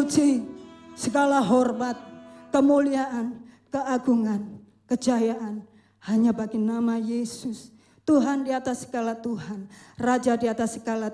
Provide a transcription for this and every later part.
puji, segala hormat, kemuliaan, keagungan, kejayaan hanya bagi nama Yesus. Tuhan di atas segala Tuhan, Raja di atas segala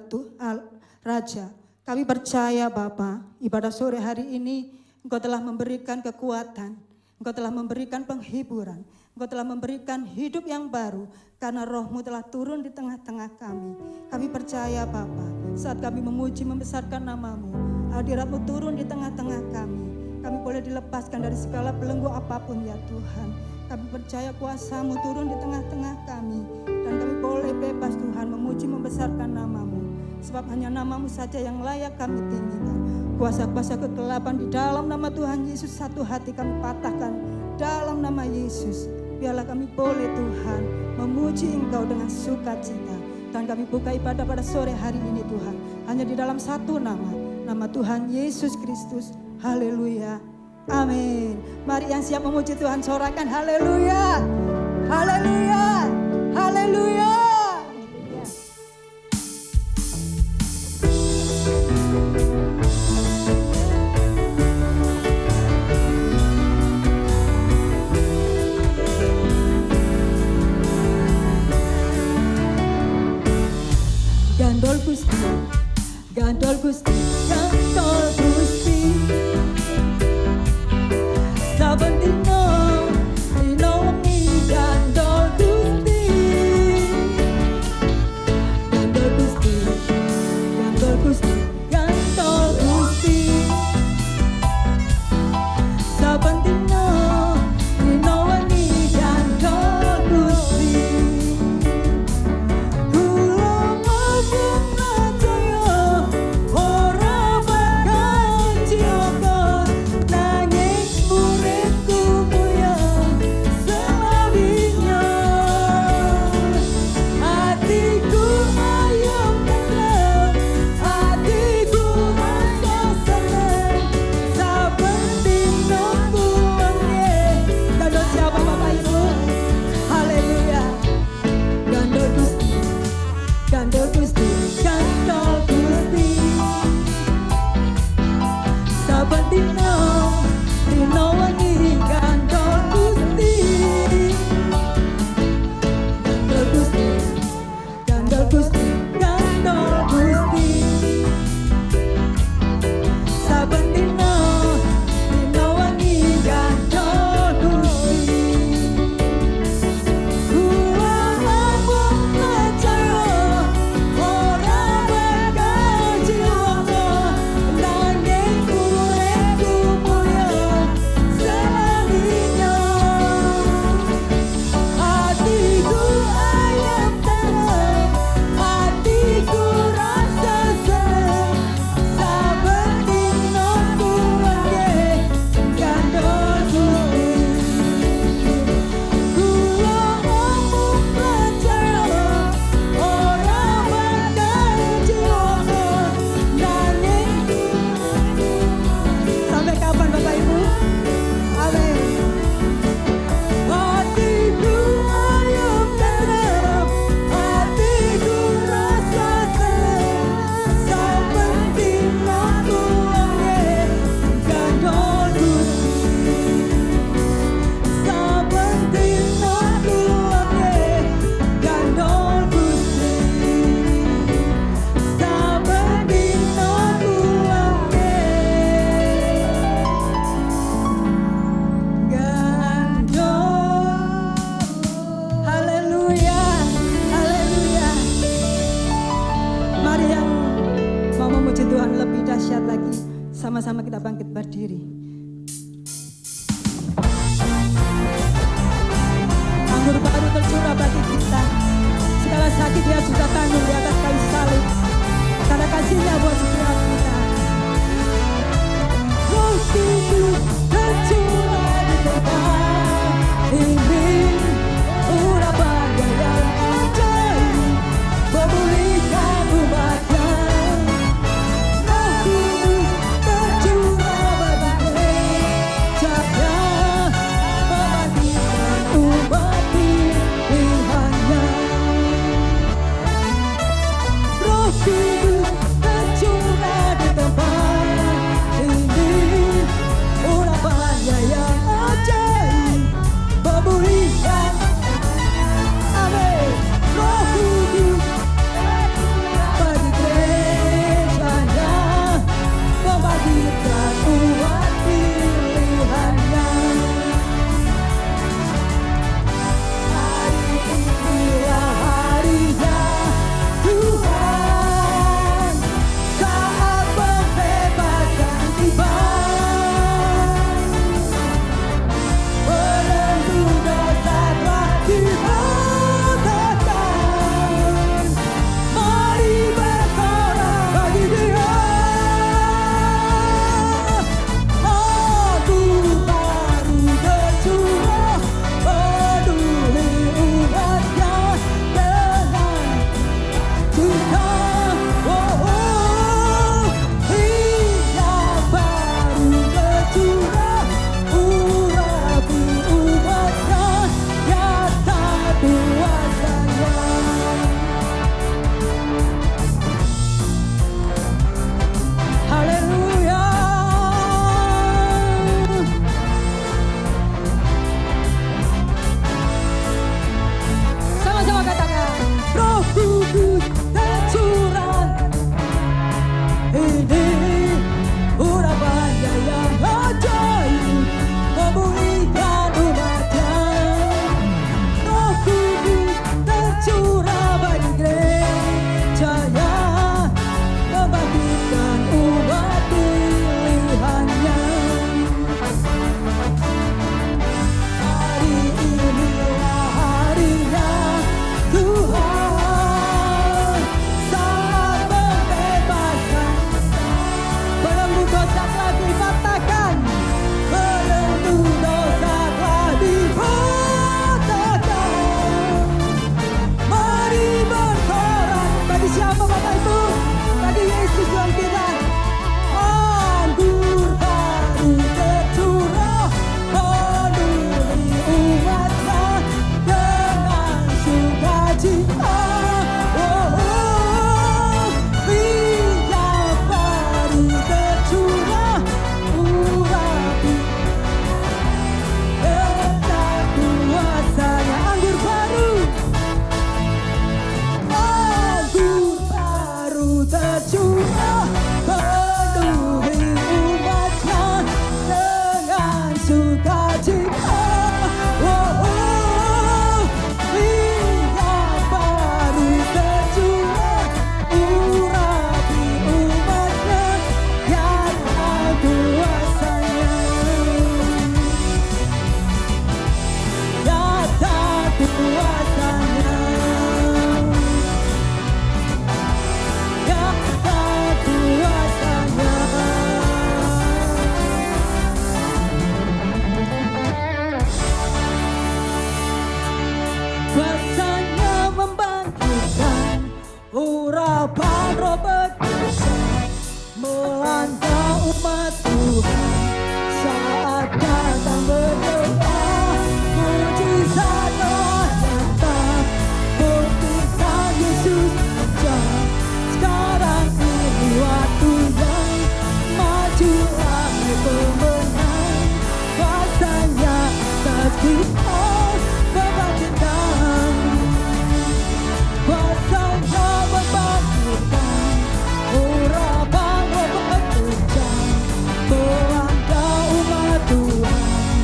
Raja. Kami percaya Bapa, ibadah sore hari ini Engkau telah memberikan kekuatan, Engkau telah memberikan penghiburan, Engkau telah memberikan hidup yang baru karena Roh-Mu telah turun di tengah-tengah kami. Kami percaya Bapa, saat kami memuji membesarkan nama-Mu, hadirat-Mu turun di tengah-tengah kami. Kami boleh dilepaskan dari segala belenggu apapun ya Tuhan. Kami percaya kuasa-Mu turun di tengah-tengah kami. Dan kami boleh bebas Tuhan memuji membesarkan nama-Mu. Sebab hanya nama-Mu saja yang layak kami tinggikan. Kuasa-kuasa kegelapan di dalam nama Tuhan Yesus, satu hati kami patahkan dalam nama Yesus. Biarlah kami boleh Tuhan memuji Engkau dengan sukacita. Dan kami buka ibadah pada sore hari ini Tuhan. Hanya di dalam satu nama, nama Tuhan Yesus Kristus. Haleluya. Amin. Mari yang siap memuji Tuhan sorakan haleluya. Haleluya. Haleluya. Gandol Gusti, gandol Gusti, gandol Gusti. Saben dino, dino wengi gandol Gusti. Gandol Gusti, gandol Gusti, gandol Gusti. Saben dino, dino wengi gandol Gusti. Sama-sama kita bangkit berdiri. Anggur baru tercurah bagi kita. Segala sakit Dia sudah tanggung di atas kayu salib. Karena kasih-Nya buat setiap kita. Roh Kudus tercurah di tempat ini. Urapan yang ajaib memulihkan umat-Nya. Kudus tercurah Tuhan membangkitkan, kuasanya membangkitkan, urapan membangkitkan, melanda umat Tuhan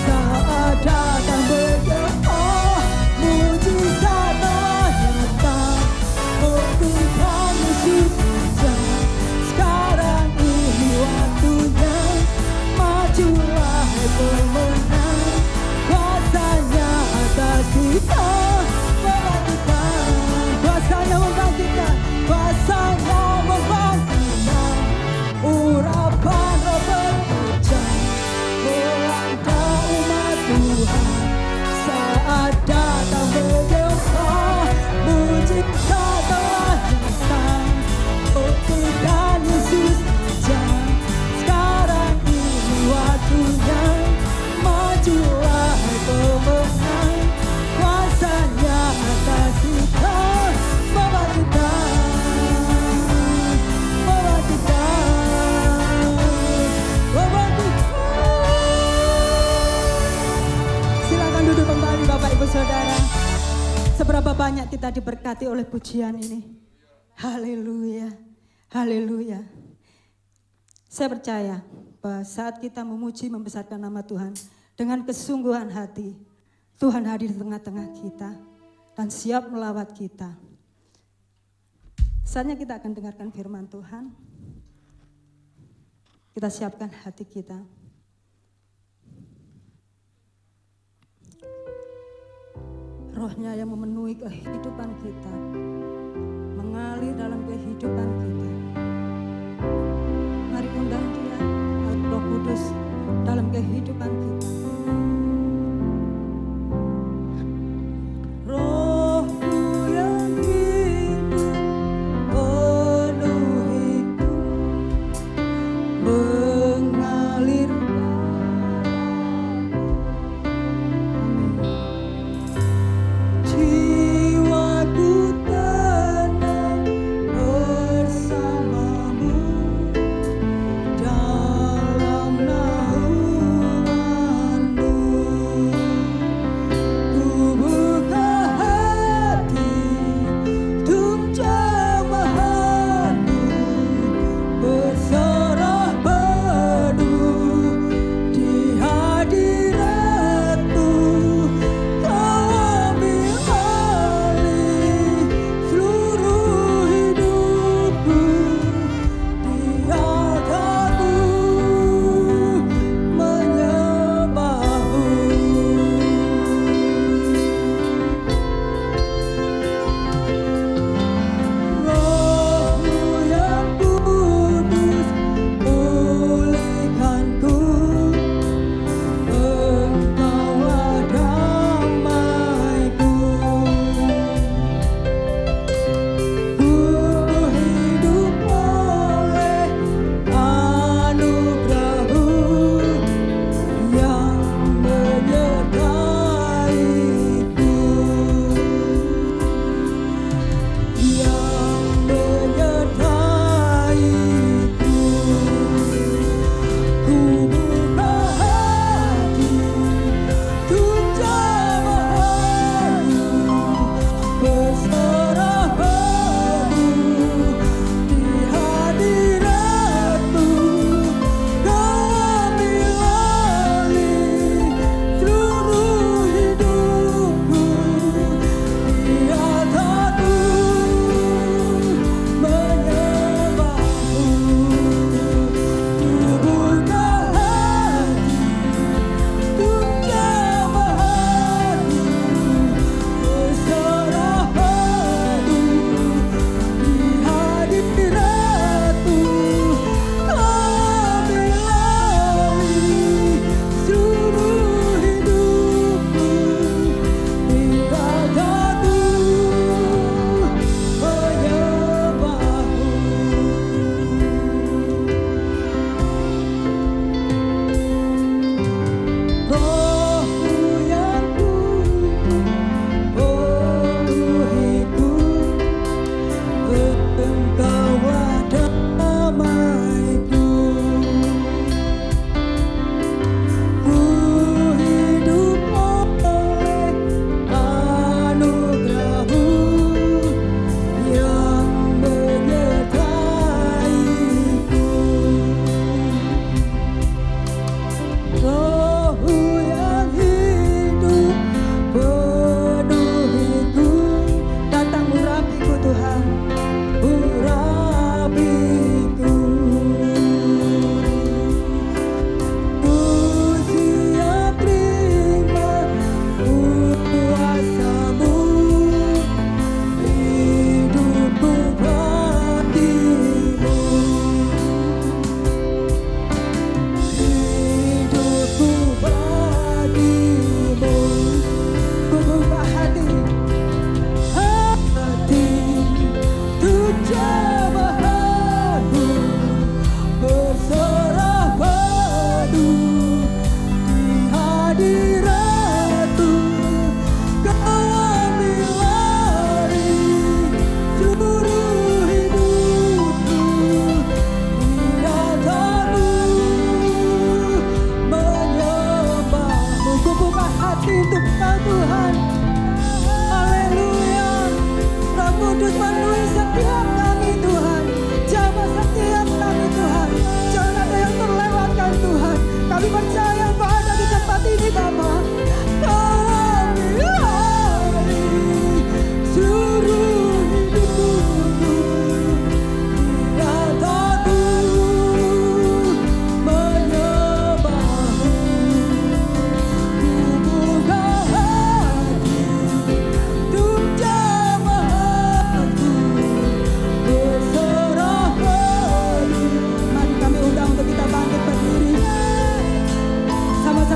saat datang berdoa, mujizat telah nyata, buktikan Yesus saja. Sekarang ini waktunya, majulah pemenang, kuasanya atas kita membangkitkan, kuasanya membangkitkan, kuasanya membangkitkan, urapan roh berhujan, melanda umat Tuhan saat datang berdoa, mujizat telah nyata, buktikan Yesus saja. Sekarang ini waktunya, majulah pemenang, kuasanya atas kita membangkitkan, membangkitkan, membangkitkan. Silakan duduk kembali Bapak Ibu Saudara. Seberapa banyak kita diberkati oleh pujian ini. Haleluya, haleluya. Saya percaya bahwa saat kita memuji membesarkan nama Tuhan dengan kesungguhan hati, Tuhan hadir di tengah-tengah kita dan siap melawat kita. Saatnya kita akan dengarkan firman Tuhan. Kita siapkan hati kita. Rohnya yang memenuhi kehidupan kita, mengalir dalam kehidupan kita. Mari undang Dia, Roh Kudus, dalam kehidupan kita. Rohku yang hidup, penuhiku, mengalir jiwaku tenang bersamamu dalam naungan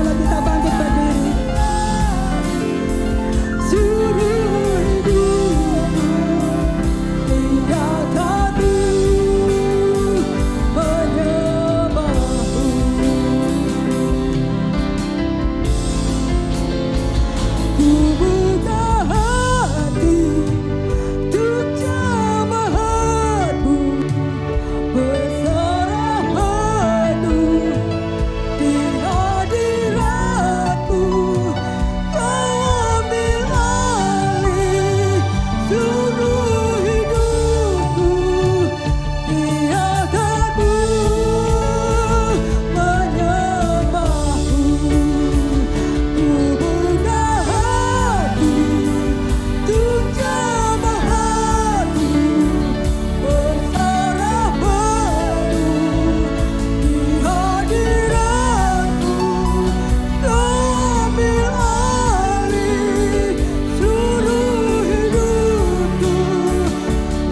Boleh kita bangkit berdiri. Seluruh hidupku tinggalkanku menyembahmu. Ku buka hati untuk jamahatmu, berserah penuh di hadiratmu. Kau ambil alih seluruh hidupku, biarkanku menyembahmu. Ku buka hati untuk jamahatmu, berserah penuh di hadiratmu. Kau ambil alih seluruh hidupku,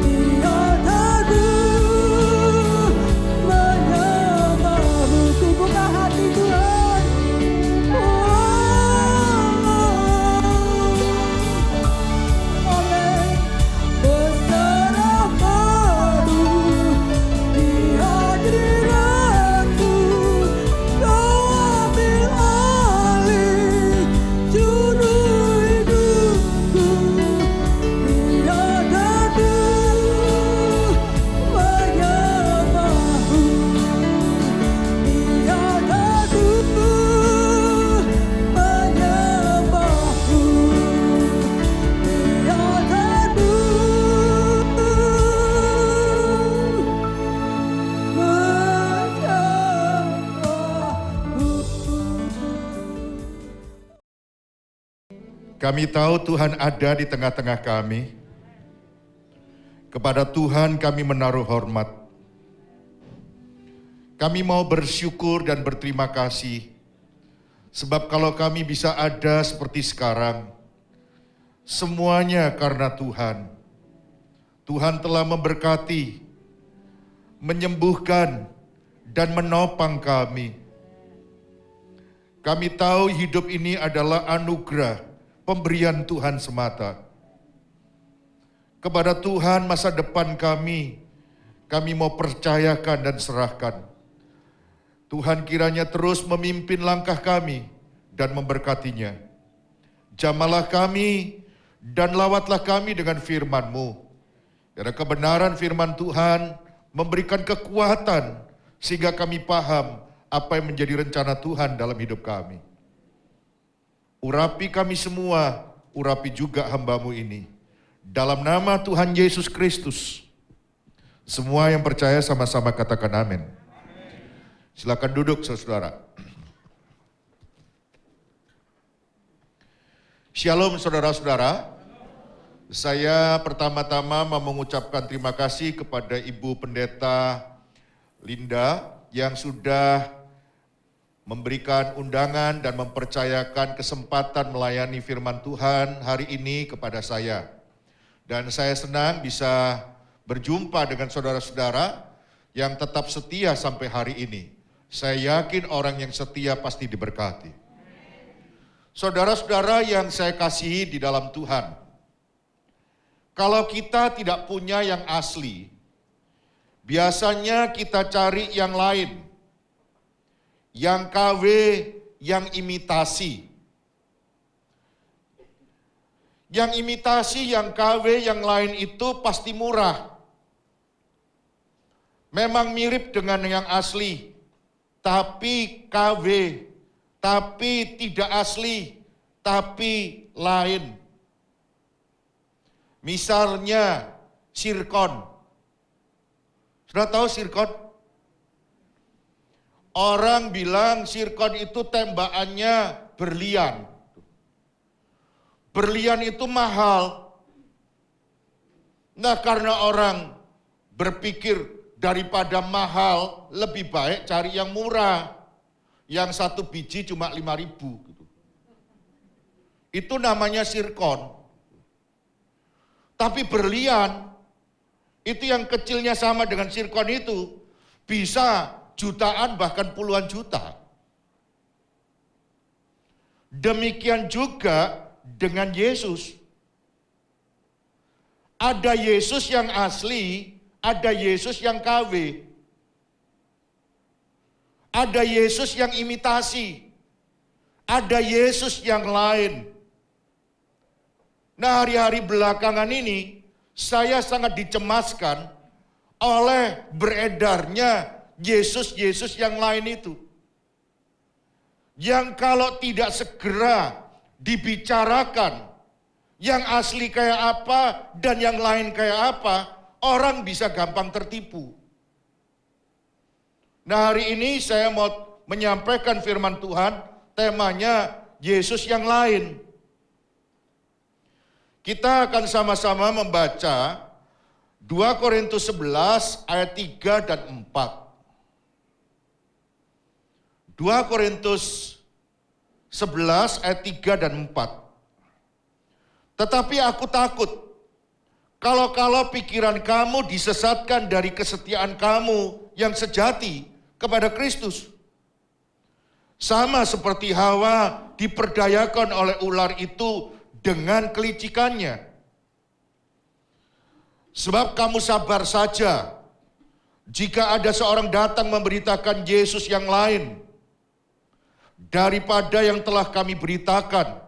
biarkanku menyembahmu. Ku buka hati Tuhan. Berserah penuh di hadiratmu. Kau ambil alih seluruh hidupku, biarkanku menyembahmu. Biarkanku menyembahmu. Biarkanku menyembahmu. Kami tahu Tuhan ada di tengah-tengah kami. Kepada Tuhan kami menaruh hormat. Kami mau bersyukur dan berterima kasih. Sebab kalau kami bisa ada seperti sekarang, semuanya karena Tuhan. Tuhan telah memberkati, menyembuhkan, dan menopang kami. Kami tahu hidup ini adalah anugerah, pemberian Tuhan semata. Kepada Tuhan masa depan kami mau percayakan dan serahkan. Tuhan kiranya terus memimpin langkah kami dan memberkatinya. Jamalah kami dan lawatlah kami dengan firman-Mu. Karena kebenaran firman Tuhan memberikan kekuatan sehingga kami paham apa yang menjadi rencana Tuhan dalam hidup kami. Urapi kami semua, urapi juga hamba-Mu ini. Dalam nama Tuhan Yesus Kristus. Semua yang percaya sama-sama katakan amin. Silakan duduk saudara. Shalom saudara-saudara. Saya pertama-tama mau mengucapkan terima kasih kepada Ibu Pendeta Linda yang sudah memberikan undangan dan mempercayakan kesempatan melayani firman Tuhan hari ini kepada saya. Dan saya senang bisa berjumpa dengan saudara-saudara yang tetap setia sampai hari ini. Saya yakin orang yang setia pasti diberkati. Saudara-saudara yang saya kasihi di dalam Tuhan, kalau kita tidak punya yang asli, biasanya kita cari yang lain, yang KW, yang imitasi. Yang imitasi, yang KW, yang lain itu pasti murah. Memang mirip dengan yang asli, tapi KW, tapi tidak asli, tapi lain. Misalnya sirkon. Sudah tahu sirkon? Orang bilang sirkon itu tembakannya berlian. Berlian itu mahal. Nah, karena orang berpikir daripada mahal, lebih baik cari yang murah. Yang satu biji cuma 5.000 gitu. Itu namanya sirkon. Tapi berlian, itu yang kecilnya sama dengan sirkon itu, bisa jutaan bahkan puluhan juta. Demikian juga dengan Yesus. Ada Yesus yang asli, ada Yesus yang KW. Ada Yesus yang imitasi. Ada Yesus yang lain. Nah, hari-hari belakangan ini saya sangat dicemaskan oleh beredarnya Yesus-Yesus yang lain itu. Yang kalau tidak segera dibicarakan, yang asli kayak apa dan yang lain kayak apa, orang bisa gampang tertipu. Nah, hari ini saya mau menyampaikan firman Tuhan, temanya Yesus yang lain. Kita akan sama-sama membaca 2 Korintus 11 ayat 3 dan 4. 2 Korintus 11 ayat 3 dan 4. Tetapi aku takut, kalau pikiran kamu disesatkan dari kesetiaan kamu yang sejati kepada Kristus. Sama seperti Hawa diperdayakan oleh ular itu dengan kelicikannya. Sebab kamu sabar saja jika ada seorang datang memberitakan Yesus yang lain daripada yang telah kami beritakan,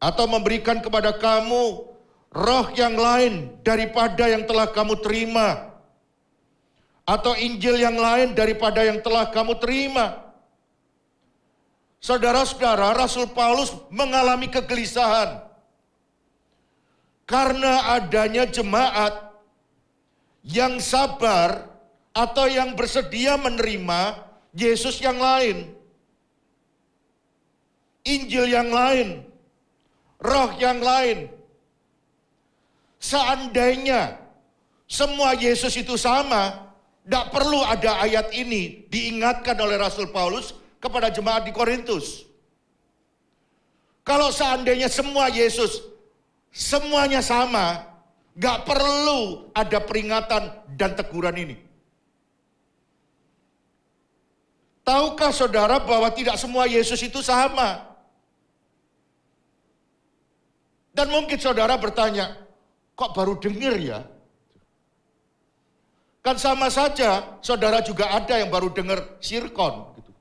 atau memberikan kepada kamu roh yang lain daripada yang telah kamu terima, atau Injil yang lain daripada yang telah kamu terima. Saudara-saudara, Rasul Paulus mengalami kegelisahan karena adanya jemaat yang sabar atau yang bersedia menerima Yesus yang lain, Injil yang lain, roh yang lain. Seandainya semua Yesus itu sama, tidak perlu ada ayat ini diingatkan oleh Rasul Paulus kepada jemaat di Korintus. Kalau seandainya semua Yesus semuanya sama, gak perlu ada peringatan dan teguran ini. Tahukah saudara bahwa tidak semua Yesus itu sama? Dan mungkin saudara bertanya, kok baru dengar ya? Kan sama saja, saudara juga ada yang baru dengar sirkon. Gitu.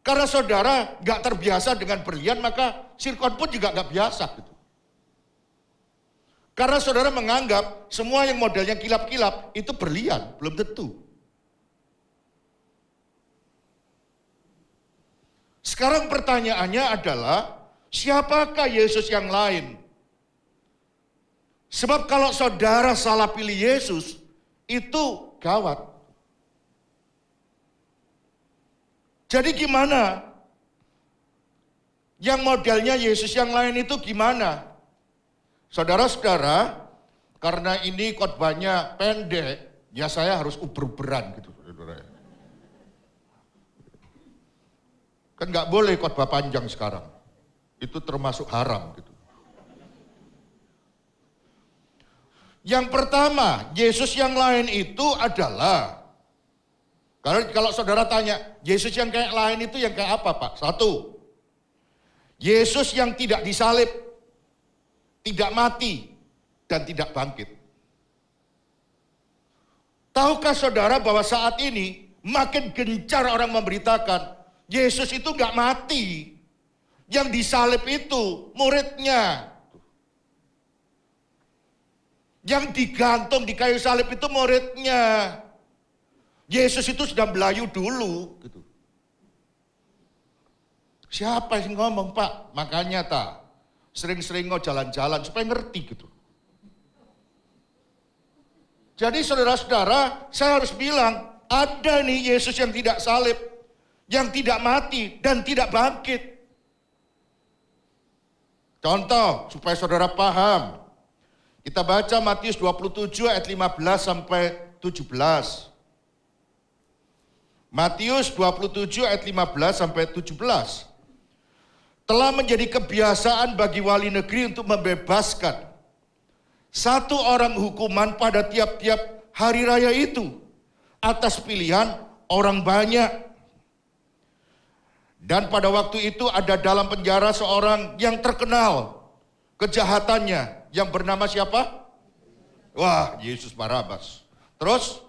Karena saudara gak terbiasa dengan berlian, maka sirkon pun juga gak biasa. Gitu. Karena saudara menganggap semua yang modelnya kilap-kilap itu berlian, belum tentu. Sekarang pertanyaannya adalah, siapakah Yesus yang lain? Sebab kalau saudara salah pilih Yesus, itu gawat. Jadi gimana? Yang modelnya Yesus yang lain itu gimana? Saudara-saudara, karena ini khotbahnya pendek, ya saya harus uber-uberan gitu. Kan nggak boleh khotbah panjang sekarang. Itu termasuk haram gitu. Yang pertama, Yesus yang lain itu adalah, kalau saudara tanya, Yesus yang kayak lain itu yang kayak apa Pak? Satu, Yesus yang tidak disalib, tidak mati, dan tidak bangkit. Tahukah saudara bahwa saat ini makin gencar orang memberitakan, Yesus itu gak mati. Yang disalib itu muridnya. Yang digantung di kayu salib itu muridnya. Yesus itu sudah belayu dulu. Gitu. Siapa yang ngomong Pak? Makanya sering-sering jalan-jalan supaya ngerti gitu. Jadi saudara-saudara, saya harus bilang, ada nih Yesus yang tidak salib, yang tidak mati dan tidak bangkit. Contoh supaya saudara paham. Kita baca Matius 27 ayat 15 sampai 17. Matius 27 ayat 15 sampai 17. Telah menjadi kebiasaan bagi wali negeri untuk membebaskan satu orang hukuman pada tiap-tiap hari raya itu atas pilihan orang banyak. Dan pada waktu itu ada dalam penjara seorang yang terkenal kejahatannya, yang bernama siapa? Wah, Yesus Barabas. Terus,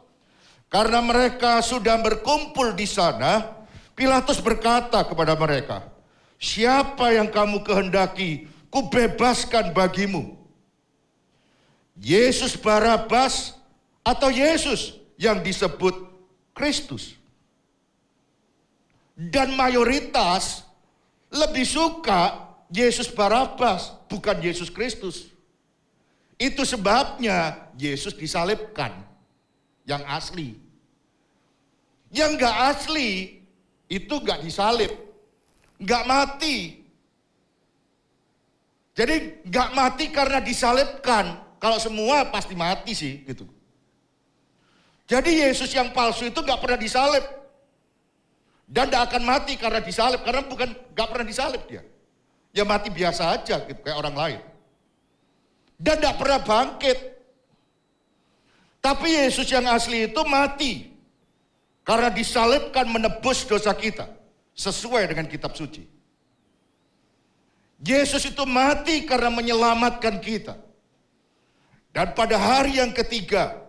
karena mereka sudah berkumpul di sana, Pilatus berkata kepada mereka, "Siapa yang kamu kehendaki kubebaskan bagimu? Yesus Barabas atau Yesus yang disebut Kristus?" Dan mayoritas lebih suka Yesus Barabas, bukan Yesus Kristus. Itu sebabnya Yesus disalibkan, yang asli. Yang gak asli, itu gak disalib, gak mati. Jadi gak mati karena disalibkan. Kalau semua pasti mati sih, gitu. Jadi Yesus yang palsu itu gak pernah disalib. Dan gak akan mati karena disalib, karena gak pernah disalib dia. Ya mati biasa aja, gitu, kayak orang lain. Dan gak pernah bangkit. Tapi Yesus yang asli itu mati. Karena disalibkan menebus dosa kita. Sesuai dengan kitab suci. Yesus itu mati karena menyelamatkan kita. Dan pada hari yang ketiga,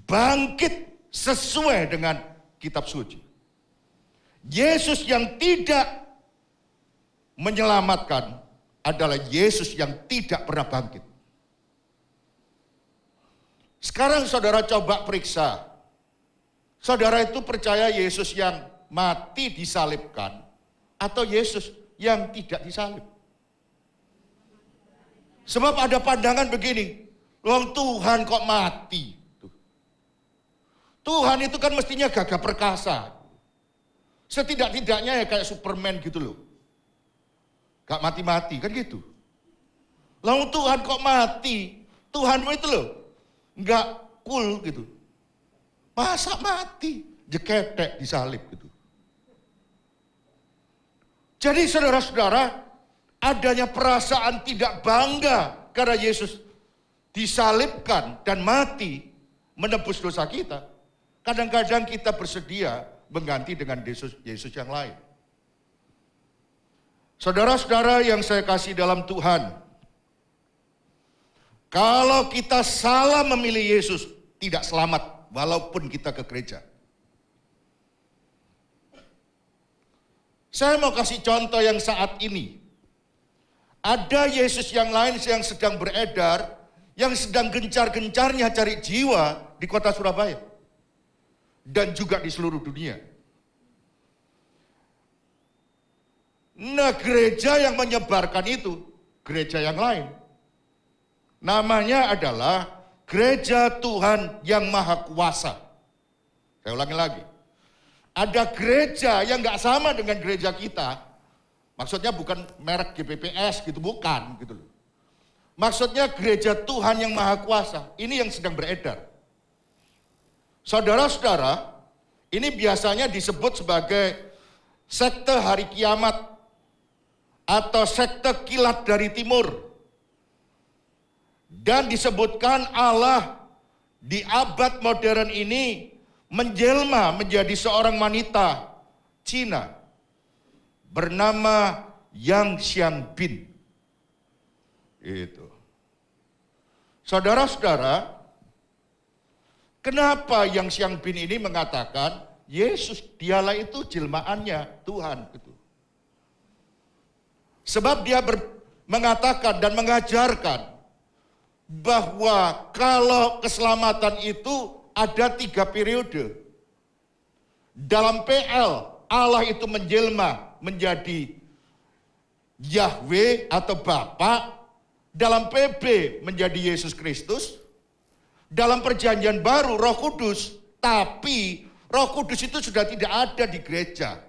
bangkit sesuai dengan kitab suci. Yesus yang tidak menyelamatkan adalah Yesus yang tidak pernah bangkit. Sekarang saudara coba periksa. Saudara itu percaya Yesus yang mati disalibkan atau Yesus yang tidak disalib? Sebab ada pandangan begini, "Wong Tuhan kok mati?" Tuhan itu kan mestinya gagah perkasa. Setidak-tidaknya ya kayak Superman gitu loh. Gak mati-mati kan gitu. Lalu Tuhan kok mati? Tuhan itu loh gak cool gitu. Masa mati? Jeketek disalib gitu. Jadi saudara-saudara, adanya perasaan tidak bangga karena Yesus disalibkan dan mati menebus dosa kita. Kadang-kadang kita bersedia mengganti dengan Yesus yang lain. Saudara-saudara yang saya kasih dalam Tuhan, kalau kita salah memilih Yesus, tidak selamat walaupun kita ke gereja. Saya mau kasih contoh yang saat ini. Ada Yesus yang lain yang sedang beredar, yang sedang gencar-gencarnya cari jiwa di kota Surabaya. Dan juga di seluruh dunia. Nah, gereja yang menyebarkan itu, gereja yang lain. Namanya adalah Gereja Tuhan yang Maha Kuasa. Saya ulangi lagi. Ada gereja yang gak sama dengan gereja kita. Maksudnya bukan merek GPPS gitu, bukan gitu loh. Maksudnya Gereja Tuhan yang Maha Kuasa. Ini yang sedang beredar. Saudara-saudara, ini biasanya disebut sebagai sekte hari kiamat atau sekte kilat dari timur. Dan disebutkan Allah di abad modern ini menjelma menjadi seorang wanita Cina bernama Yang Xiangbin. Itu. Saudara-saudara, kenapa Yang Xiangbin ini mengatakan Yesus dialah itu jelmaannya Tuhan itu. Sebab dia mengatakan dan mengajarkan bahwa kalau keselamatan itu ada 3 periode. Dalam PL, Allah itu menjelma menjadi Yahweh atau Bapa. Dalam PB menjadi Yesus Kristus. Dalam perjanjian baru Roh Kudus. Tapi Roh Kudus itu sudah tidak ada di gereja.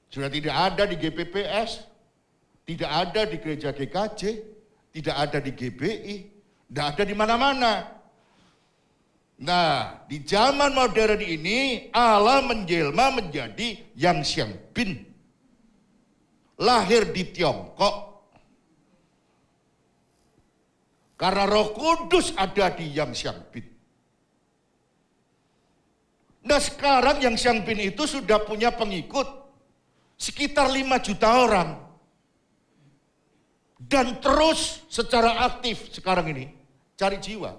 Sudah tidak ada di GPPS. Tidak ada di gereja GKJ. Tidak ada di GBI, tidak ada di mana-mana. Nah, di zaman modern ini Allah menjelma menjadi Yang Xiangbin. Lahir di Tiongkok. Karena Roh Kudus ada di Yang Xiangbin. Nah, sekarang Yang Xiangbin itu sudah punya pengikut sekitar 5 juta orang. Dan terus secara aktif sekarang ini cari jiwa.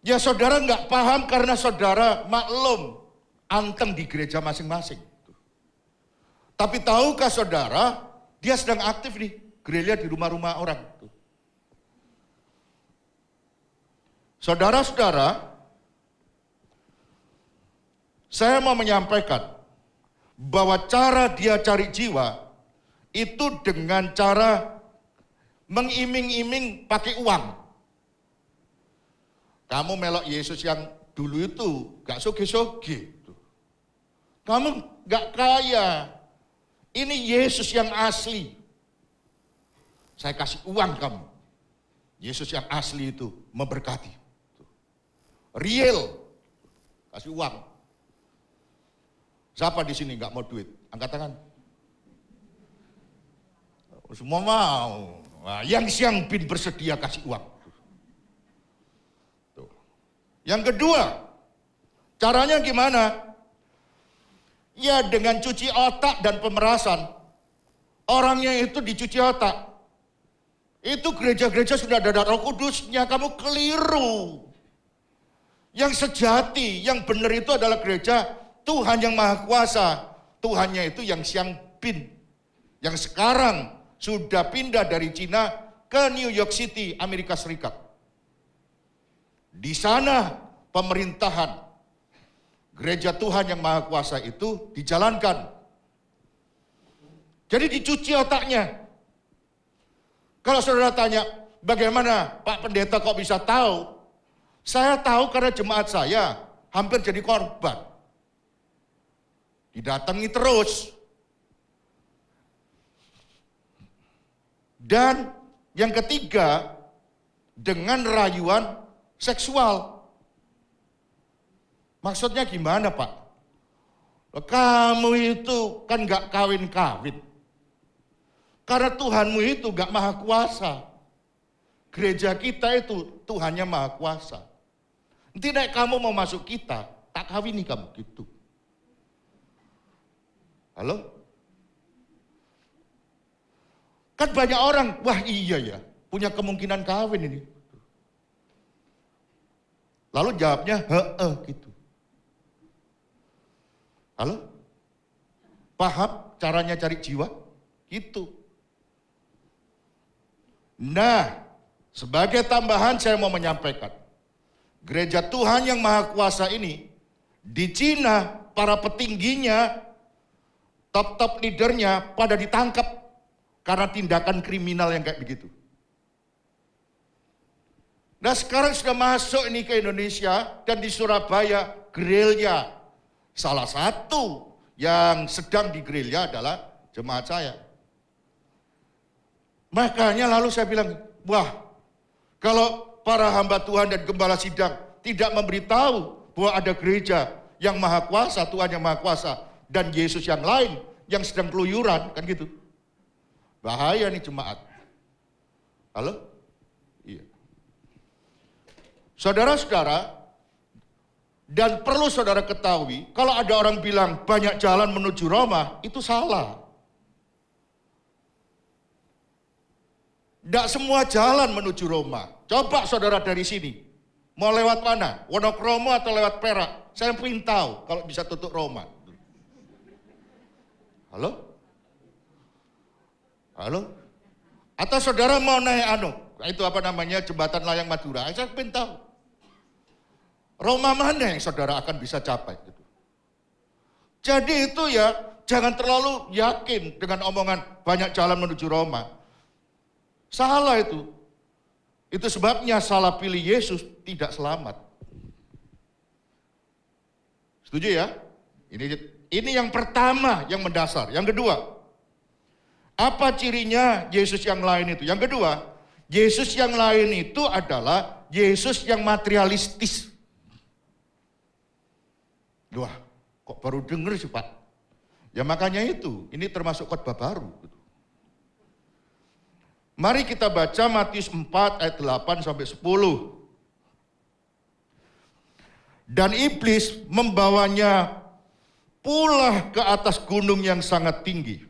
Ya saudara nggak paham karena saudara maklum anteng di gereja masing-masing. Tapi tahukah saudara, dia sedang aktif nih, gereja di rumah-rumah orang. Saudara-saudara, saya mau menyampaikan bahwa cara dia cari jiwa itu dengan cara mengiming-iming pakai uang. Kamu melok Yesus yang dulu itu gak soge-soge. Kamu gak kaya. Ini Yesus yang asli. Saya kasih uang kamu. Yesus yang asli itu memberkati. Real. Kasih uang. Siapa di sini nggak mau duit? Angkat tangan. Semua mau. Nah, yang siang bin bersedia kasih uang. Tuh. Yang kedua, caranya gimana? Ya dengan cuci otak dan pemerasan. Orangnya itu dicuci otak. Itu gereja-gereja sudah ada Roh Kudusnya, kamu keliru. Yang sejati, yang benar itu adalah gereja Tuhan yang Maha Kuasa. Tuhannya itu yang Xiang Bin. Yang sekarang sudah pindah dari Cina ke New York City, Amerika Serikat. Di sana pemerintahan gereja Tuhan yang Maha Kuasa itu dijalankan. Jadi dicuci otaknya. Kalau saudara tanya, bagaimana Pak Pendeta kok bisa tahu? Saya tahu karena jemaat saya hampir jadi korban. Didatangi terus. Dan yang ketiga, dengan rayuan seksual. Maksudnya gimana Pak? Kamu itu kan gak kawin-kawin. Karena Tuhanmu itu gak maha kuasa. Gereja kita itu Tuhannya maha kuasa. Nanti nek kamu mau masuk kita, tak kawini kamu gitu. Halo? Kan banyak orang, wah iya ya, punya kemungkinan kawin ini. Lalu jawabnya, gitu. Halo? Paham caranya cari jiwa? Gitu. Nah, sebagai tambahan saya mau menyampaikan. Gereja Tuhan yang Maha Kuasa ini, di Cina, para petingginya, top-top leadernya pada ditangkap karena tindakan kriminal yang kayak begitu. Nah sekarang sudah masuk ini ke Indonesia dan di Surabaya gerilya. Salah satu yang sedang digerilya adalah jemaat saya. Makanya lalu saya bilang, wah kalau para hamba Tuhan dan gembala sidang tidak memberitahu bahwa ada gereja yang Maha Kuasa, Tuhan yang Maha Kuasa, dan Yesus yang lain yang sedang keluyuran, kan gitu. Bahaya nih jemaat. Halo? Iya. Saudara-saudara, dan perlu saudara ketahui, kalau ada orang bilang banyak jalan menuju Roma, itu salah. Tidak semua jalan menuju Roma. Coba saudara dari sini, mau lewat mana? Wonokromo atau lewat Perak? Saya ingin tahu kalau bisa tutup Roma. Halo? Halo? Atau saudara mau naik itu apa namanya, jembatan layang Madura? Saya ingin tahu. Roma mana yang saudara akan bisa capai? Gitu. Jadi itu ya, jangan terlalu yakin dengan omongan banyak jalan menuju Roma. Salah itu. Itu sebabnya salah pilih Yesus tidak selamat. Setuju ya? Ini yang pertama yang mendasar. Yang kedua, apa cirinya Yesus yang lain itu? Yang kedua, Yesus yang lain itu adalah Yesus yang materialistis. Wah, kok baru dengar sih Pak? Ya makanya itu, ini termasuk khotbah baru. Mari kita baca Matius 4 ayat 8 sampai 10. Dan iblis membawanya pula ke atas gunung yang sangat tinggi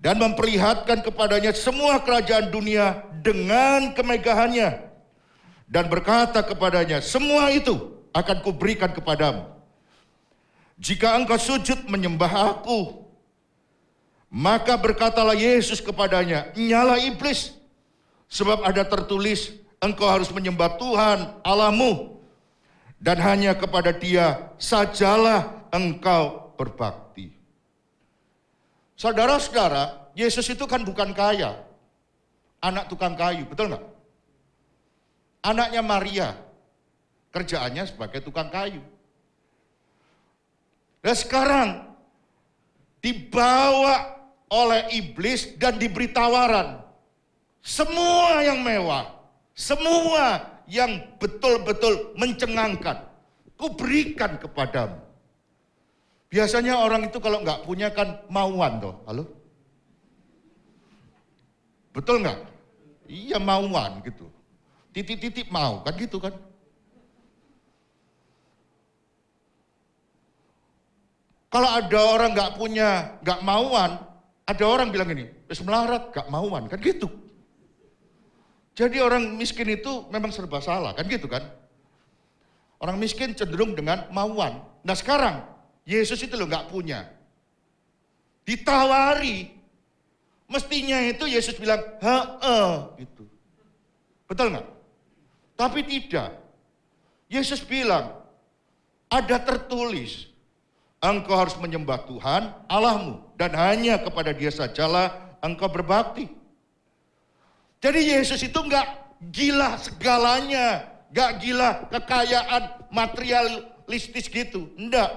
dan memperlihatkan kepadanya semua kerajaan dunia dengan kemegahannya dan berkata kepadanya, semua itu akan kuberikan kepadamu jika engkau sujud menyembah aku. Maka berkatalah Yesus kepadanya, nyalah iblis, sebab ada tertulis, engkau harus menyembah Tuhan Allahmu, dan hanya kepada Dia sajalah engkau berbakti. Saudara-saudara, Yesus itu kan bukan kaya, anak tukang kayu, betul nggak? Anaknya Maria, kerjaannya sebagai tukang kayu. Dan sekarang dibawa oleh iblis dan diberi tawaran. Semua yang mewah, semua yang betul-betul mencengangkan, kuberikan kepadamu. Biasanya orang itu kalau nggak punya kan mauan toh, halo? Betul nggak? Iya mauan gitu. Titik-titik mau, kan gitu kan. Kalau ada orang nggak punya, nggak mauan, ada orang bilang ini, wis melarat, nggak mauan, kan gitu. Jadi orang miskin itu memang serba salah, kan gitu kan. Orang miskin cenderung dengan mauan. Nah sekarang, Yesus itu loh nggak punya. Ditawari, mestinya itu Yesus bilang, gitu. Betul nggak? Tapi tidak. Yesus bilang, ada tertulis, engkau harus menyembah Tuhan Allahmu, dan hanya kepada Dia sajalah engkau berbakti. Jadi Yesus itu enggak gila segalanya, enggak gila kekayaan materialistis gitu, enggak.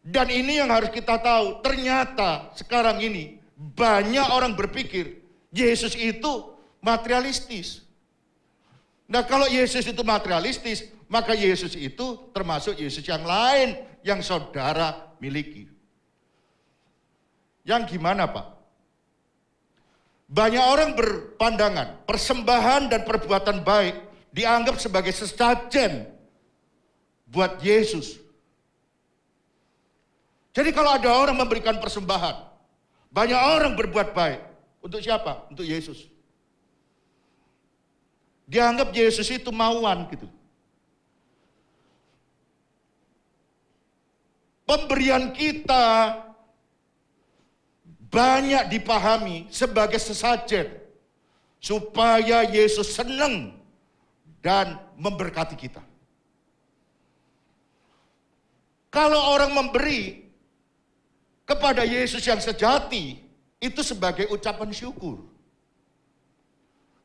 Dan ini yang harus kita tahu, ternyata sekarang ini banyak orang berpikir Yesus itu materialistis. Nah kalau Yesus itu materialistis, maka Yesus itu termasuk Yesus yang lain yang saudara miliki. Yang gimana Pak? Banyak orang berpandangan persembahan dan perbuatan baik dianggap sebagai sesajen buat Yesus. Jadi kalau ada orang memberikan persembahan, banyak orang berbuat baik. Untuk siapa? Untuk Yesus. Dianggap Yesus itu mauan gitu. Pemberian kita banyak dipahami sebagai sesajen supaya Yesus senang dan memberkati kita. Kalau orang memberi kepada Yesus yang sejati, itu sebagai ucapan syukur.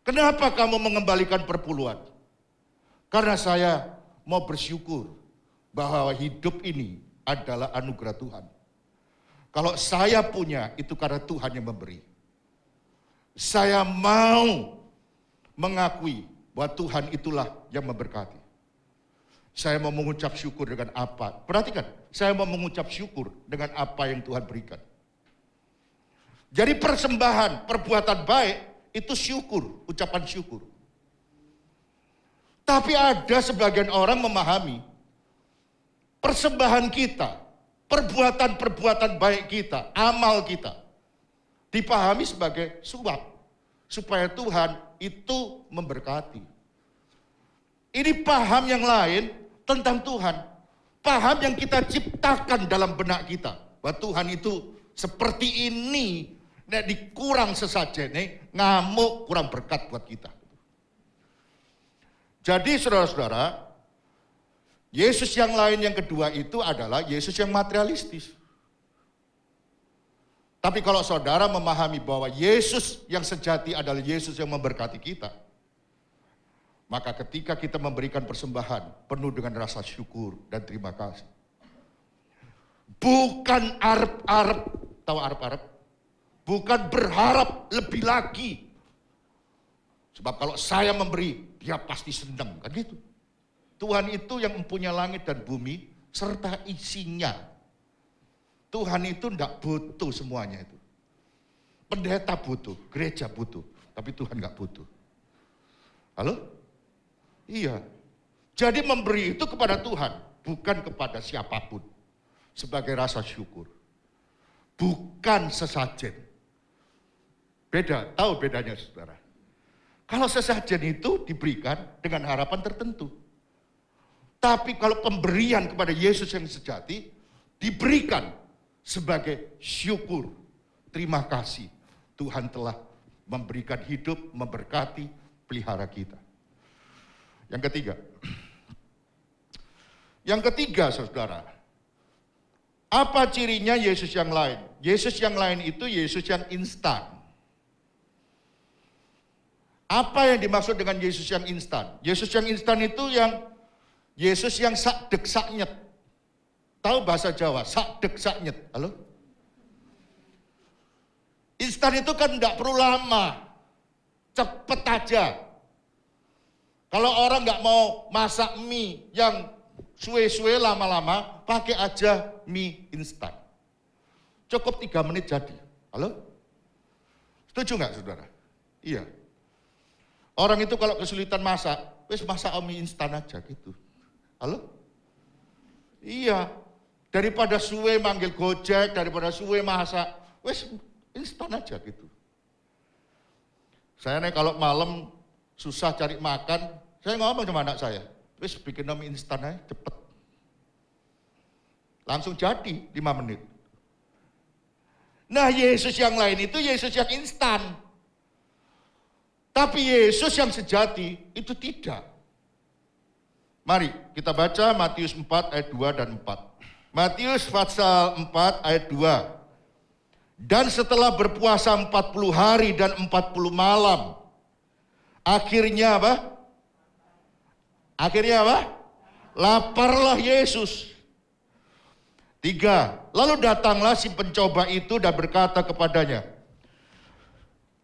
Kenapa kamu mengembalikan perpuluhan? Karena saya mau bersyukur bahwa hidup ini adalah anugerah Tuhan. Kalau saya punya, itu karena Tuhan yang memberi. Saya mau mengakui bahwa Tuhan itulah yang memberkati. Saya mau mengucap syukur dengan apa? Perhatikan, saya mau mengucap syukur dengan apa yang Tuhan berikan. Jadi persembahan, perbuatan baik, itu syukur, ucapan syukur. Tapi ada sebagian orang memahami persembahan kita, perbuatan-perbuatan baik kita, amal kita, dipahami sebagai suap, supaya Tuhan itu memberkati. Ini paham yang lain tentang Tuhan, paham yang kita ciptakan dalam benak kita, bahwa Tuhan itu seperti ini. Nek dikurang sesajen, ngamuk kurang berkat buat kita. Jadi saudara-saudara, Yesus yang lain yang kedua itu adalah Yesus yang materialistis. Tapi kalau saudara memahami bahwa Yesus yang sejati adalah Yesus yang memberkati kita, maka ketika kita memberikan persembahan penuh dengan rasa syukur dan terima kasih. Bukan arep-arep, tahu arep-arep? Bukan berharap lebih lagi. Sebab kalau saya memberi, dia pasti senang, kan gitu. Tuhan itu yang mempunyai langit dan bumi serta isinya. Tuhan itu tidak butuh semuanya itu. Pendeta butuh, gereja butuh, tapi Tuhan nggak butuh. Halo? Iya. Jadi memberi itu kepada Tuhan, bukan kepada siapapun. Sebagai rasa syukur. Bukan sesajen. Beda, tahu bedanya saudara? Kalau sesajen itu diberikan dengan harapan tertentu. Tapi kalau pemberian kepada Yesus yang sejati, diberikan sebagai syukur. Terima kasih Tuhan telah memberikan hidup, memberkati, pelihara kita. Yang ketiga. Yang ketiga saudara. Apa cirinya Yesus yang lain? Yesus yang lain itu Yesus yang instan. Apa yang dimaksud dengan Yesus yang instan? Yesus yang instan itu yang Yesus yang sak dek sak nyet. Tahu bahasa Jawa, sak dek sak nyet. Halo? Instan itu kan enggak perlu lama. Cepet aja. Kalau orang enggak mau masak mie yang suwe-suwe lama-lama, pakai aja mie instan. Cukup 3 menit jadi. Halo? Setuju enggak saudara? Iya. Orang itu kalau kesulitan masak, wis masak mie instan aja gitu. Halo? Iya. Daripada suwe manggil Gojek, daripada suwe masak, wis instan aja gitu. Saya nih kalau malam susah cari makan, saya ngomong sama anak saya, wis bikin mie instan aja cepet. Langsung jadi 5 menit. Nah Yesus yang lain itu Yesus yang instan. Tapi Yesus yang sejati itu tidak. Mari kita baca Matius 4 ayat 2 dan 4. Matius pasal 4 ayat 2. Dan setelah berpuasa 40 hari dan 40 malam. Akhirnya apa? Akhirnya apa? Laparlah Yesus. 3. Lalu datanglah si pencoba itu dan berkata kepadanya,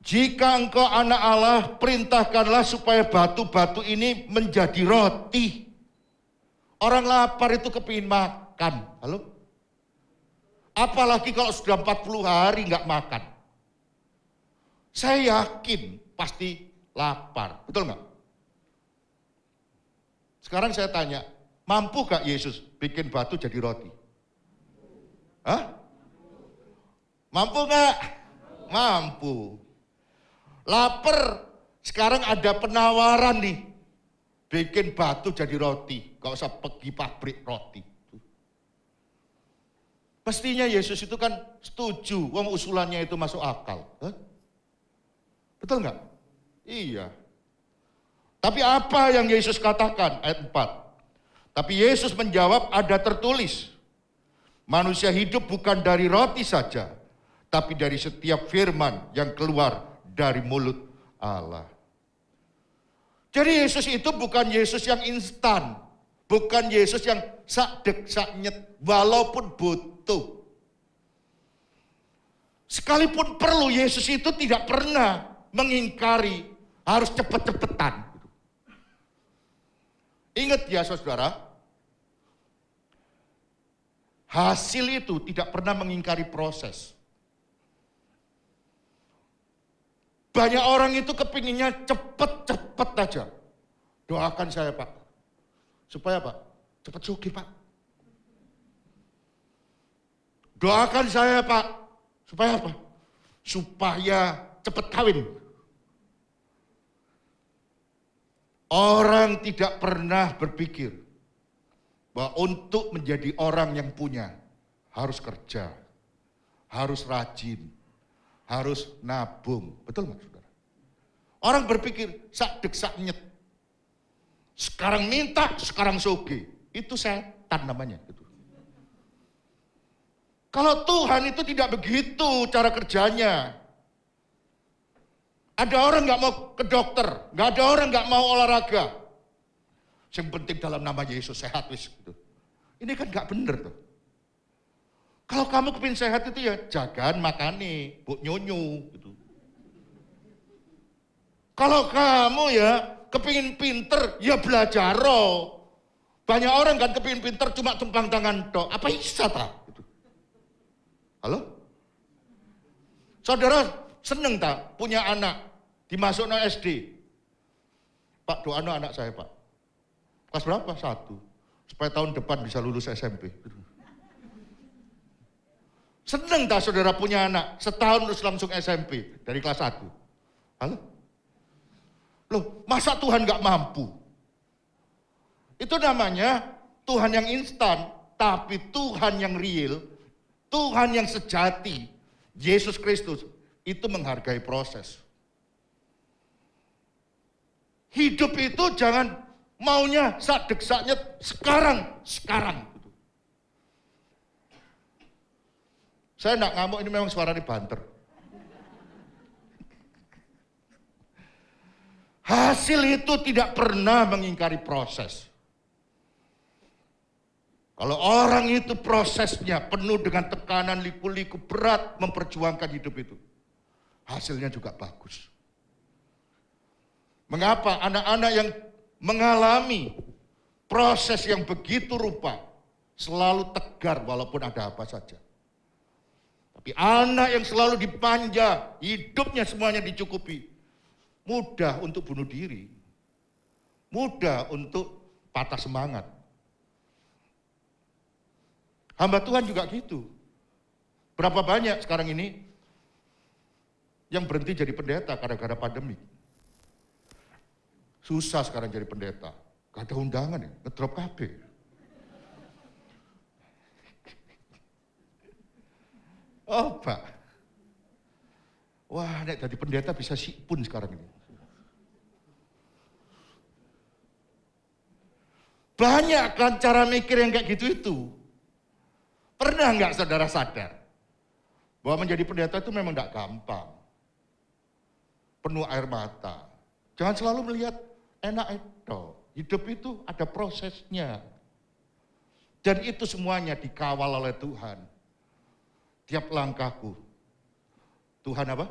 jika engkau anak Allah, perintahkanlah supaya batu-batu ini menjadi roti. Orang lapar itu kepingin makan. Halo? Apalagi kalau sudah 40 hari nggak makan. Saya yakin pasti lapar. Betul nggak? Sekarang saya tanya, mampu gak Yesus bikin batu jadi roti? Hah? Mampu nggak? Mampu. Lapar, sekarang ada penawaran nih. Bikin batu jadi roti. Gak usah pergi pabrik roti. Pastinya Yesus itu kan setuju. Wong usulannya itu masuk akal. Hah? Betul nggak? Iya. Tapi apa yang Yesus katakan? Ayat 4. Tapi Yesus menjawab, ada tertulis. Manusia hidup bukan dari roti saja. Tapi dari setiap firman yang keluar dari mulut Allah. Jadi Yesus itu bukan Yesus yang instan. Bukan Yesus yang sak dek sak nyet. Walaupun butuh. Sekalipun perlu, Yesus itu tidak pernah mengingkari harus cepet-cepetan. Ingat ya saudara. Hasil itu tidak pernah mengingkari proses. Banyak orang itu kepinginnya cepet-cepet aja. Doakan saya Pak. Supaya Pak, cepet sugih Pak. Doakan saya Pak. Supaya apa? Supaya cepet kawin. Orang tidak pernah berpikir bahwa untuk menjadi orang yang punya harus kerja, harus rajin, harus nabung. Betul nggak saudara? Orang berpikir sak dek sak nyet. Sekarang minta, sekarang soge. Itu setan namanya. Gitu. Kalau Tuhan itu tidak begitu cara kerjanya. Ada orang nggak mau ke dokter, nggak ada orang nggak mau olahraga. Yang penting dalam nama Yesus sehat wis. Gitu. Ini kan nggak bener tuh. Kalau kamu kepingin sehat itu ya jagan makane, buk nyonyo gitu. Kalau kamu ya kepingin pinter ya belajar. Banyak orang kan kepingin pinter cuma tumpang tangan tok. Apa bisa tak? Gitu. Halo? Saudara seneng tak punya anak dimasukkan SD? Pak doa anak saya Pak. Kelas berapa? 1. Supaya tahun depan bisa lulus SMP. Seneng tak saudara punya anak, setahun terus langsung SMP dari kelas 1. Halo? Loh, masa Tuhan gak mampu? Itu namanya Tuhan yang instan, tapi Tuhan yang real, Tuhan yang sejati, Yesus Kristus, itu menghargai proses. Hidup itu jangan maunya sak-deksaknya sekarang. Saya enggak ngamuk, ini memang suaranya banter. Hasil itu tidak pernah mengingkari proses. Kalau orang itu prosesnya penuh dengan tekanan, liku-liku berat memperjuangkan hidup itu, hasilnya juga bagus. Mengapa anak-anak yang mengalami proses yang begitu rupa selalu tegar walaupun ada apa saja? Tapi anak yang selalu dipanja, hidupnya semuanya dicukupi, mudah untuk bunuh diri, mudah untuk patah semangat. Hamba Tuhan juga gitu. Berapa banyak sekarang ini yang berhenti jadi pendeta gara-gara pandemi. Susah sekarang jadi pendeta. Gak ada undangan ya, ngedrop KB. Oh Pak. Wah, nek jadi pendeta bisa sipun sekarang ini. Banyak kan cara mikir yang kayak gitu itu. Pernah nggak saudara sadar bahwa menjadi pendeta itu memang nggak gampang, penuh air mata. Jangan selalu melihat enak itu. Hidup itu ada prosesnya, dan itu semuanya dikawal oleh Tuhan. Tiap langkahku, Tuhan apa?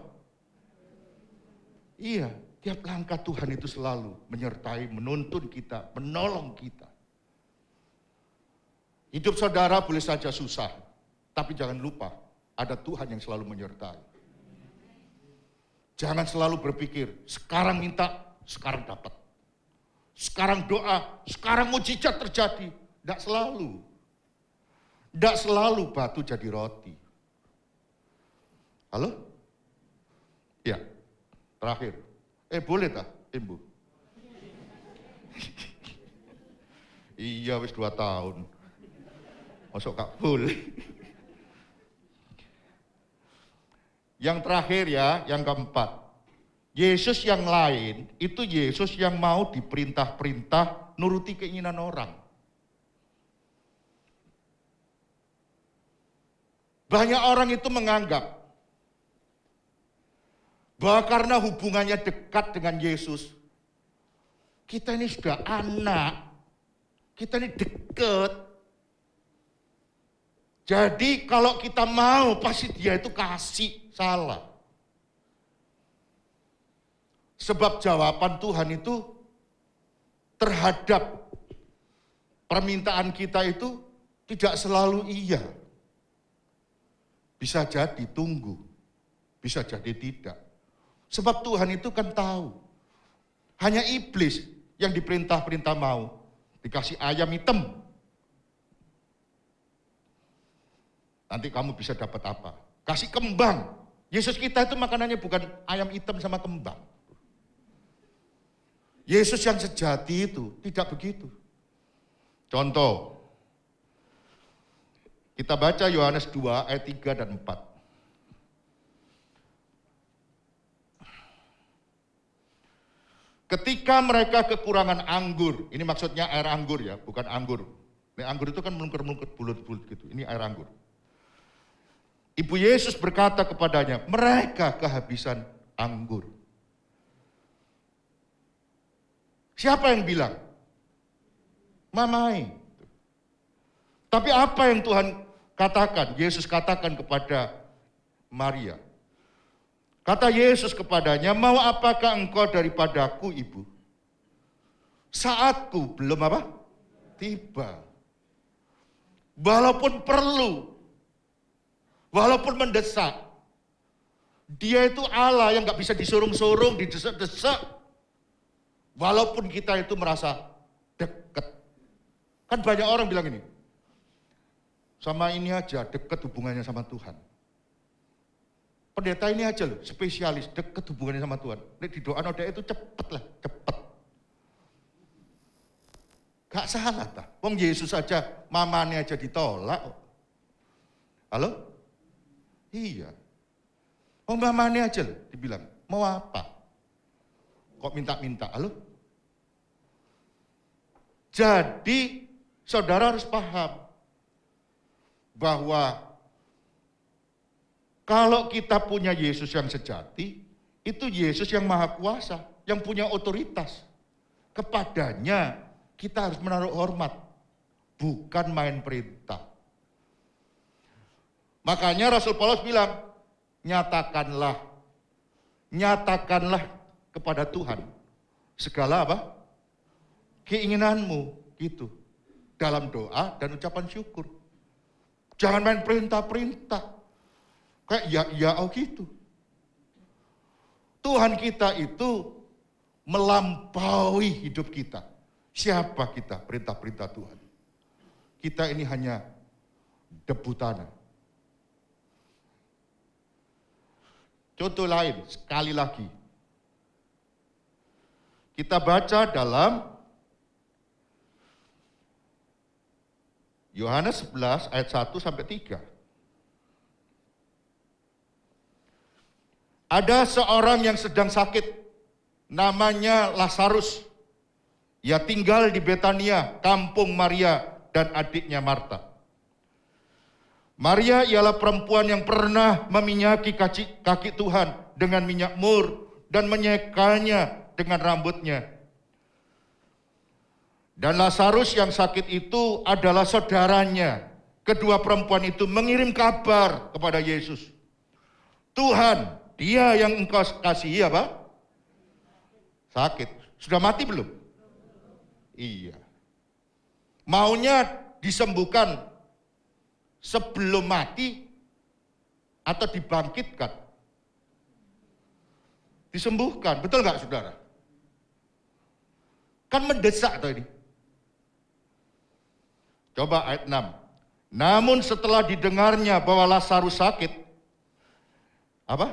Iya, tiap langkah Tuhan itu selalu menyertai, menuntun kita, menolong kita. Hidup saudara boleh saja susah, tapi jangan lupa ada Tuhan yang selalu menyertai. Jangan selalu berpikir, sekarang minta, sekarang dapat. Sekarang doa, sekarang mujizat terjadi. Tidak selalu. Tidak selalu batu jadi roti. Halo? Ya, terakhir. Boleh tak, Ibu? Iya, wis 2 tahun. Masuk Kak full. Yang terakhir ya, yang keempat. Yesus yang lain, itu Yesus yang mau diperintah-perintah nuruti keinginan orang. Banyak orang itu menganggap bahwa karena hubungannya dekat dengan Yesus, kita ini sudah anak, kita ini dekat. Jadi kalau kita mau, pasti dia itu kasih. Salah. Sebab jawaban Tuhan itu terhadap permintaan kita itu tidak selalu iya. Bisa jadi tunggu, bisa jadi tidak. Sebab Tuhan itu kan tahu. Hanya iblis yang diperintah-perintah mau. Dikasih ayam hitam. Nanti kamu bisa dapat apa? Kasih kembang. Yesus kita itu makanannya bukan ayam hitam sama kembang. Yesus yang sejati itu tidak begitu. Contoh, kita baca Yohanes 2 ayat 3 dan 4. Ketika mereka kekurangan anggur, ini maksudnya air anggur ya, bukan anggur. Ini anggur itu kan melungker-melungker bulut-bulut gitu, ini air anggur. Ibu Yesus berkata kepadanya, mereka kehabisan anggur. Siapa yang bilang? Mamai. Tapi apa yang Tuhan katakan? Yesus katakan kepada Maria. Kata Yesus kepadanya, mau apakah engkau daripadaku, ibu? Saatku belum apa? Tiba. Walaupun perlu, walaupun mendesak, dia itu Allah yang gak bisa disurung-surung, didesak-desak. Walaupun kita itu merasa deket. Kan banyak orang bilang ini, sama ini aja deket hubungannya sama Tuhan. Pendeta ini aja loh, spesialis deket hubungannya sama Tuhan. Nek di doa noda itu cepet lah, cepet. Gak salah tak? Wong Yesus aja, mamanya aja ditolak. Halo? Iya. Wong mamanya aja loh, dibilang, mau apa? Kok minta-minta? Halo? Jadi, saudara harus paham bahwa kalau kita punya Yesus yang sejati, itu Yesus yang maha kuasa, yang punya otoritas. Kepadanya kita harus menaruh hormat, bukan main perintah. Makanya Rasul Paulus bilang, nyatakanlah kepada Tuhan segala apa? Keinginanmu, gitu. Dalam doa dan ucapan syukur. Jangan main perintah-perintah. Kayak ya gitu. Tuhan kita itu melampaui hidup kita. Siapa kita? Perintah-perintah Tuhan. Kita ini hanya debu tanah. Contoh lain, sekali lagi. Kita baca dalam Yohanes 11 ayat 1 sampai 3. Ada seorang yang sedang sakit, namanya Lazarus. Ia tinggal di Betania, kampung Maria dan adiknya Marta. Maria ialah perempuan yang pernah meminyaki kaki Tuhan dengan minyak mur dan menyekanya dengan rambutnya. Dan Lazarus yang sakit itu adalah saudaranya. Kedua perempuan itu mengirim kabar kepada Yesus. Tuhan, dia yang engkau kasihi apa? Sakit. Sudah mati belum? Iya. Maunya disembuhkan sebelum mati atau dibangkitkan? Disembuhkan. Betul nggak saudara? Kan mendesak tuh ini. Coba ayat 6. Namun setelah didengarnya bahwa Lazarus sakit, apa?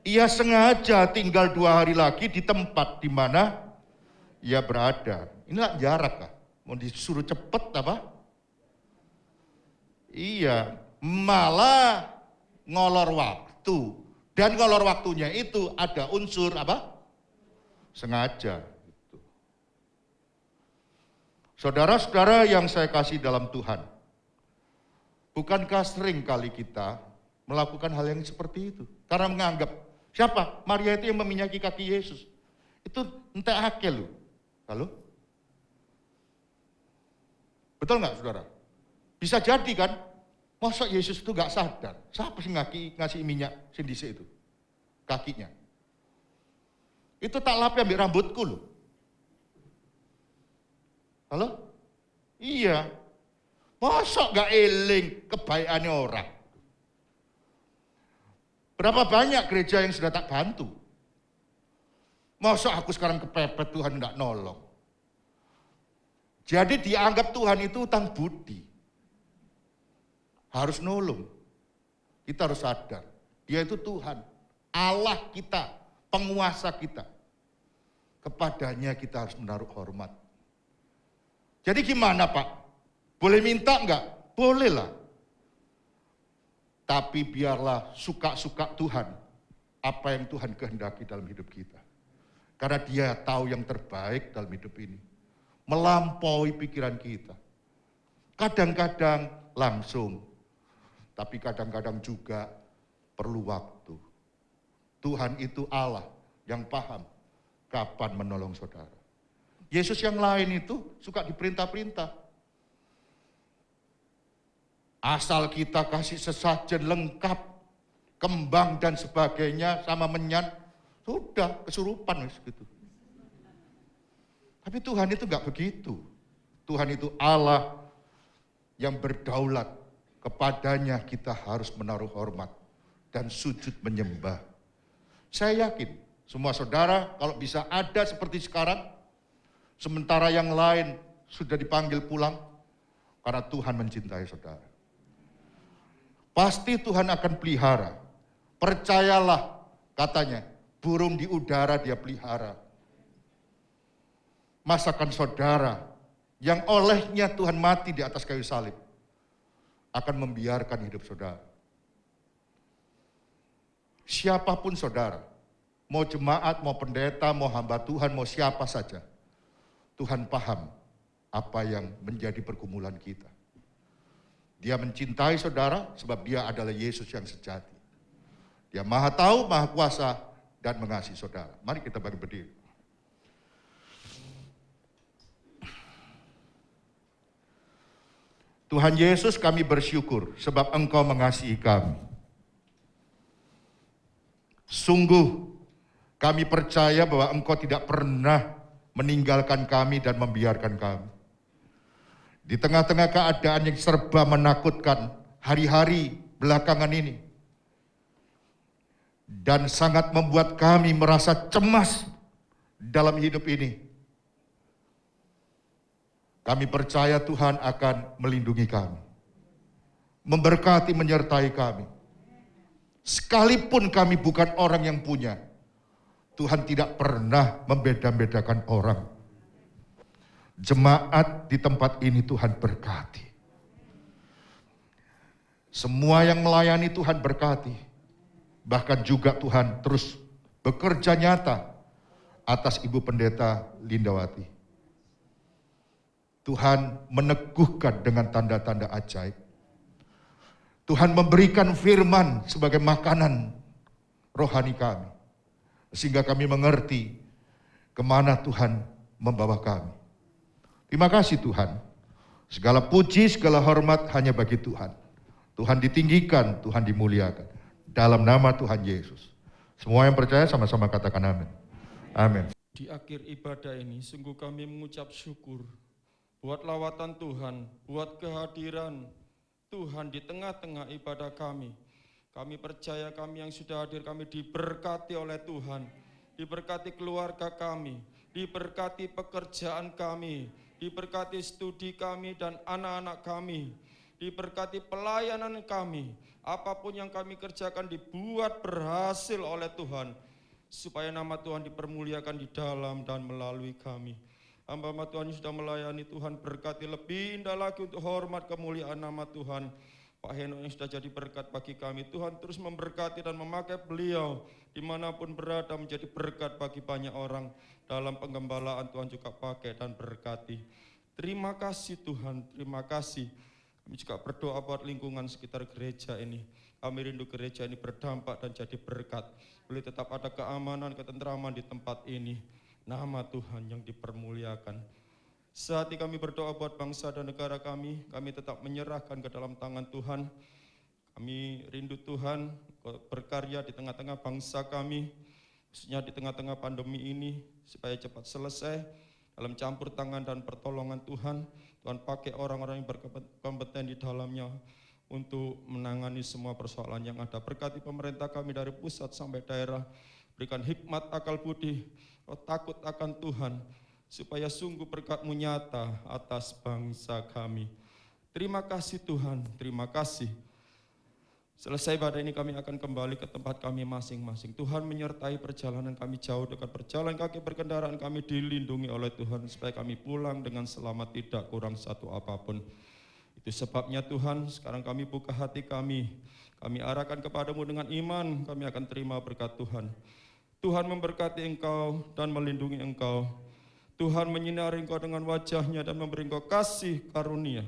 Ia sengaja tinggal 2 hari lagi di tempat di mana ia berada. Ini lah jarak kah? Mau disuruh cepet apa? Iya, malah ngolor waktu. Dan ngolor waktunya itu ada unsur apa? Sengaja. Gitu. Saudara-saudara yang saya kasih dalam Tuhan, bukankah sering kali kita melakukan hal yang seperti itu? Karena menganggap, siapa? Maria itu yang meminyaki kaki Yesus. Itu entek akel loh. Halo? Betul nggak saudara? Bisa jadi kan? Masa Yesus itu nggak sadar? Siapa sih ngasih minyak sindise itu? Kakinya. Itu tak lapi ambil rambutku loh. Halo? Iya. Masa nggak eling kebaikannya orang? Berapa banyak gereja yang sudah tak bantu? Masa aku sekarang kepepet Tuhan nggak nolong? Jadi dianggap Tuhan itu utang budi. Harus nolong. Kita harus sadar. Dia itu Tuhan. Allah kita. Penguasa kita. Kepadanya kita harus menaruh hormat. Jadi gimana Pak? Boleh minta enggak? Boleh lah. Tapi biarlah suka-suka Tuhan. Apa yang Tuhan kehendaki dalam hidup kita. Karena dia tahu yang terbaik dalam hidup ini. Melampaui pikiran kita. Kadang-kadang langsung. Tapi kadang-kadang juga perlu waktu. Tuhan itu Allah yang paham kapan menolong saudara. Yesus yang lain itu suka diperintah-perintah. Asal kita kasih sesajen lengkap, kembang dan sebagainya sama menyan, sudah kesurupan gitu. Tapi Tuhan itu enggak begitu. Tuhan itu Allah yang berdaulat. Kepadanya kita harus menaruh hormat dan sujud menyembah. Saya yakin semua saudara kalau bisa ada seperti sekarang, sementara yang lain sudah dipanggil pulang, karena Tuhan mencintai saudara. Pasti Tuhan akan pelihara. Percayalah, katanya, burung di udara dia pelihara. Masakan saudara yang olehnya Tuhan mati di atas kayu salib akan membiarkan hidup saudara. Siapapun saudara, mau jemaat, mau pendeta, mau hamba Tuhan, mau siapa saja, Tuhan paham apa yang menjadi pergumulan kita. Dia mencintai saudara sebab dia adalah Yesus yang sejati. Dia maha tahu, maha kuasa, dan mengasihi saudara. Mari kita bangkit berdiri. Tuhan Yesus, kami bersyukur sebab Engkau mengasihi kami. Sungguh kami percaya bahwa Engkau tidak pernah meninggalkan kami dan membiarkan kami. Di tengah-tengah keadaan yang serba menakutkan hari-hari belakangan ini, dan sangat membuat kami merasa cemas dalam hidup ini, kami percaya Tuhan akan melindungi kami, memberkati, menyertai kami. Sekalipun kami bukan orang yang punya, Tuhan tidak pernah membeda-bedakan orang. Jemaat di tempat ini Tuhan berkati. Semua yang melayani Tuhan berkati. Bahkan juga Tuhan terus bekerja nyata atas Ibu Pendeta Lindawati. Tuhan meneguhkan dengan tanda-tanda ajaib. Tuhan memberikan firman sebagai makanan rohani kami. Sehingga kami mengerti kemana Tuhan membawa kami. Terima kasih Tuhan. Segala puji, segala hormat hanya bagi Tuhan. Tuhan ditinggikan, Tuhan dimuliakan. Dalam nama Tuhan Yesus. Semua yang percaya sama-sama katakan amin. Amin. Di akhir ibadah ini sungguh kami mengucap syukur buat lawatan Tuhan, buat kehadiran Tuhan di tengah-tengah ibadah kami. Kami percaya kami yang sudah hadir, kami diberkati oleh Tuhan, diberkati keluarga kami, diberkati pekerjaan kami, diberkati studi kami dan anak-anak kami, diberkati pelayanan kami. Apapun yang kami kerjakan dibuat berhasil oleh Tuhan, supaya nama Tuhan dipermuliakan di dalam dan melalui kami. Hamba-hamba Tuhan yang sudah melayani, Tuhan berkati lebih indah lagi untuk hormat kemuliaan nama Tuhan. Pak Henok yang sudah jadi berkat bagi kami, Tuhan terus memberkati dan memakai beliau dimanapun berada menjadi berkat bagi banyak orang. Dalam penggembalaan Tuhan juga pakai dan berkati. Terima kasih Tuhan, terima kasih. Kami juga berdoa buat lingkungan sekitar gereja ini. Kami rindu gereja ini berdampak dan jadi berkat. Boleh tetap ada keamanan, ketentraman di tempat ini. Nama Tuhan yang dipermuliakan. Saat ini kami berdoa buat bangsa dan negara kami tetap menyerahkan ke dalam tangan Tuhan. Kami rindu Tuhan berkarya di tengah-tengah bangsa kami, khususnya di tengah-tengah pandemi ini, supaya cepat selesai dalam campur tangan dan pertolongan Tuhan. Tuhan pakai orang-orang yang berkompeten di dalamnya untuk menangani semua persoalan yang ada. Berkati pemerintah kami dari pusat sampai daerah, berikan hikmat, akal budi, takut akan Tuhan, supaya sungguh berkat-Mu nyata atas bangsa kami. Terima kasih Tuhan, terima kasih. Selesai ibadah ini kami akan kembali ke tempat kami masing-masing. Tuhan menyertai perjalanan kami jauh dekat, berjalan kaki berkendaraan kami dilindungi oleh Tuhan, supaya kami pulang dengan selamat, tidak kurang satu apapun. Itu sebabnya Tuhan, sekarang kami buka hati kami arahkan kepadamu dengan iman, kami akan terima berkat Tuhan. Tuhan memberkati engkau dan melindungi engkau. Tuhan menyinari engkau dengan wajah-Nya dan memberi engkau kasih karunia.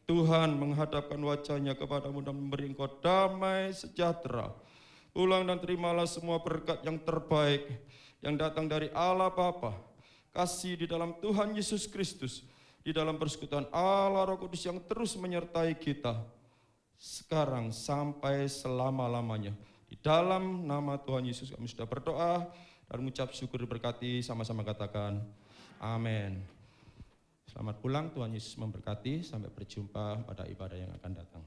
Tuhan menghadapkan wajah-Nya kepadamu dan memberi engkau damai sejahtera. Pulang dan terimalah semua berkat yang terbaik yang datang dari Allah Bapa, kasih di dalam Tuhan Yesus Kristus, di dalam persekutuan Allah Roh Kudus yang terus menyertai kita sekarang sampai selama-lamanya. Di dalam nama Tuhan Yesus kami sudah berdoa dan mengucap syukur diberkati, sama-sama katakan amin. Selamat pulang, Tuhan Yesus memberkati, sampai berjumpa pada ibadah yang akan datang.